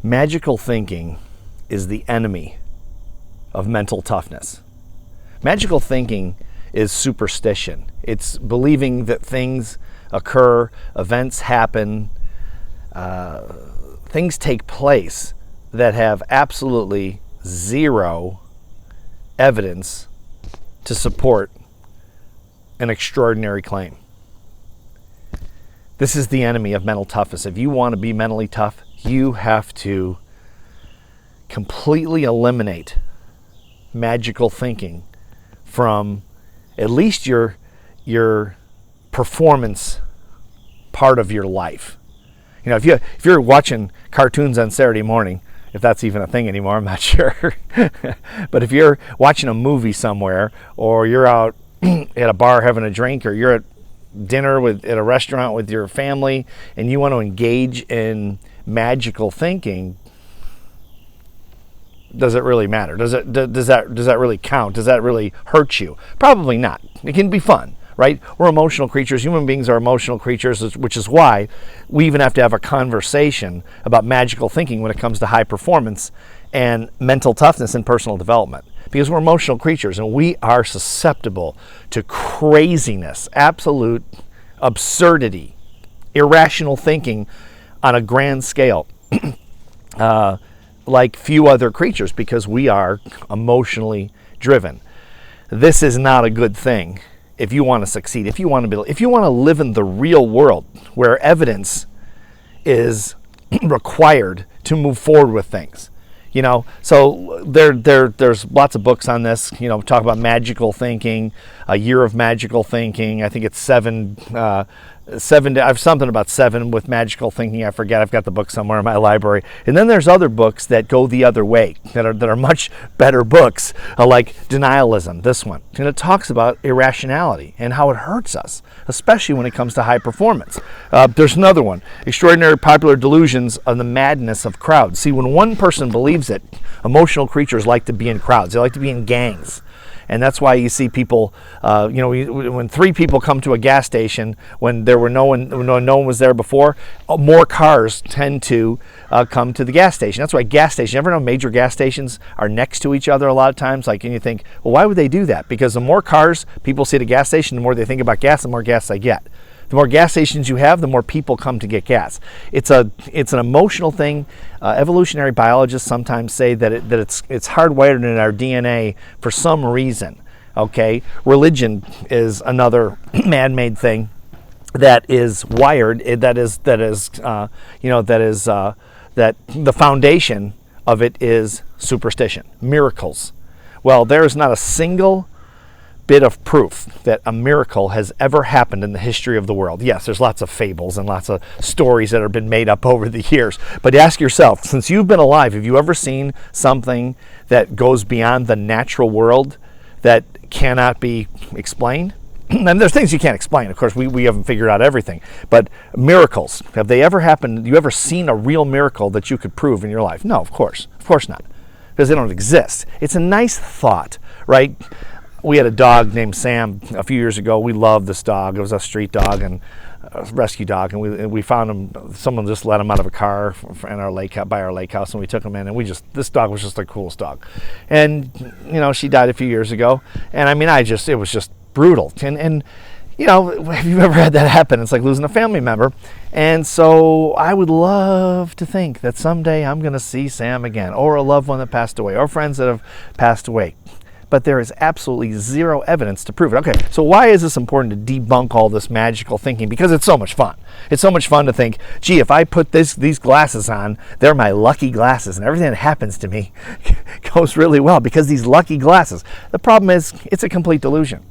Magical thinking is the enemy of mental toughness. Magical thinking is superstition. It's believing that things occur, events happen, things take place that have absolutely zero evidence to support an extraordinary claim. This is the enemy of mental toughness. If you want to be mentally tough, you have to completely eliminate magical thinking from at least your performance part of your life. You know, if you're watching cartoons on Saturday morning, if that's even a thing anymore, I'm not sure. But if you're watching a movie somewhere, or you're out at a bar having a drink, or you're at dinner at a restaurant with your family, and you want to engage in magical thinking, does it really matter? Does that really count? Does that really hurt you? Probably not. It can be fun, right? We're emotional creatures. Human beings are emotional creatures, which is why we even have to have a conversation about magical thinking when it comes to high performance and mental toughness and personal development. Because we're emotional creatures and we are susceptible to craziness, absolute absurdity, irrational thinking on a grand scale, like few other creatures, because we are emotionally driven. This is not a good thing if you want to succeed, if you want to live in the real world where evidence is required to move forward with things. You know, so there's lots of books on this. You know, talk about magical thinking, a year of magical thinking. I think it's seven. I have something about 7 with magical thinking. I forget. I've got the book somewhere in my library. And then there's other books that go the other way, that are much better books, like Denialism. This one, and it talks about irrationality and how it hurts us, especially when it comes to high performance. There's another one, Extraordinary Popular Delusions of the Madness of Crowds. See, when one person believes it, emotional creatures like to be in crowds. They like to be in gangs. And that's why you see people, when 3 people come to a gas station, when no one was there before, more cars tend to come to the gas station. That's why gas stations, you ever know major gas stations are next to each other a lot of times? And you think, well, why would they do that? Because the more cars people see at a gas station, the more they think about gas, the more gas they get. The more gas stations you have, the more people come to get gas. It's an emotional thing. Evolutionary biologists sometimes say that it's hardwired in our DNA for some reason. Okay, religion is another man-made thing that is wired. That the foundation of it is superstition, miracles. Well, there is not a single bit of proof that a miracle has ever happened in the history of the world. Yes, there's lots of fables and lots of stories that have been made up over the years. But ask yourself, since you've been alive, have you ever seen something that goes beyond the natural world that cannot be explained? And there's things you can't explain. Of course, we haven't figured out everything. But miracles, have they ever happened? Have you ever seen a real miracle that you could prove in your life? No, of course not. Because they don't exist. It's a nice thought, right? We had a dog named Sam a few years ago. We loved this dog. It was a street dog and a rescue dog, and we found him. Someone just let him out of a car in our by our lake house, and we took him in. And this dog was just the coolest dog. And she died a few years ago. And I mean, it was just brutal. And have you ever had that happen? It's like losing a family member. And so I would love to think that someday I'm going to see Sam again, or a loved one that passed away, or friends that have passed away. But there is absolutely zero evidence to prove it. Okay, so why is this important to debunk all this magical thinking? Because it's so much fun. It's so much fun to think, gee, if I put these glasses on, they're my lucky glasses, and everything that happens to me goes really well because these lucky glasses. The problem is, it's a complete delusion.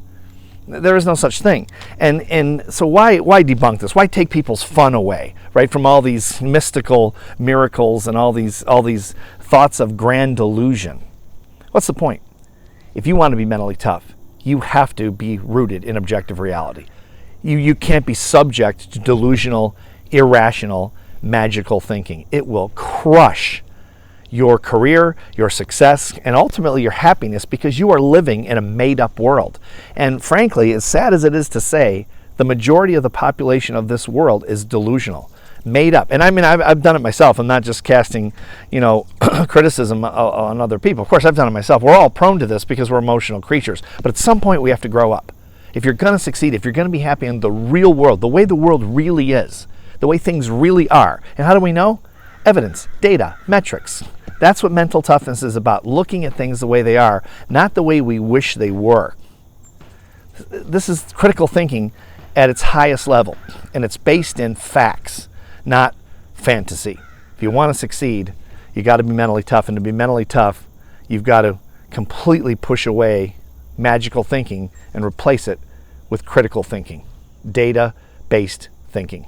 There is no such thing. And so why debunk this? Why take people's fun away, right, from all these mystical miracles and all these thoughts of grand delusion? What's the point? If you want to be mentally tough, you have to be rooted in objective reality. You can't be subject to delusional, irrational, magical thinking. It will crush your career, your success, and ultimately your happiness, because you are living in a made-up world. And frankly, as sad as it is to say, the majority of the population of this world is delusional. made up. And I mean, I've done it myself. I'm not just casting, criticism on other people. Of course, I've done it myself. We're all prone to this because we're emotional creatures. But at some point, we have to grow up. If you're going to succeed, if you're going to be happy in the real world, the way the world really is, the way things really are. And how do we know? Evidence, data, metrics. That's what mental toughness is about, looking at things the way they are, not the way we wish they were. This is critical thinking at its highest level, and it's based in facts, not fantasy. If you want to succeed, you got to be mentally tough, and to be mentally tough, you've got to completely push away magical thinking and replace it with critical thinking, data-based thinking.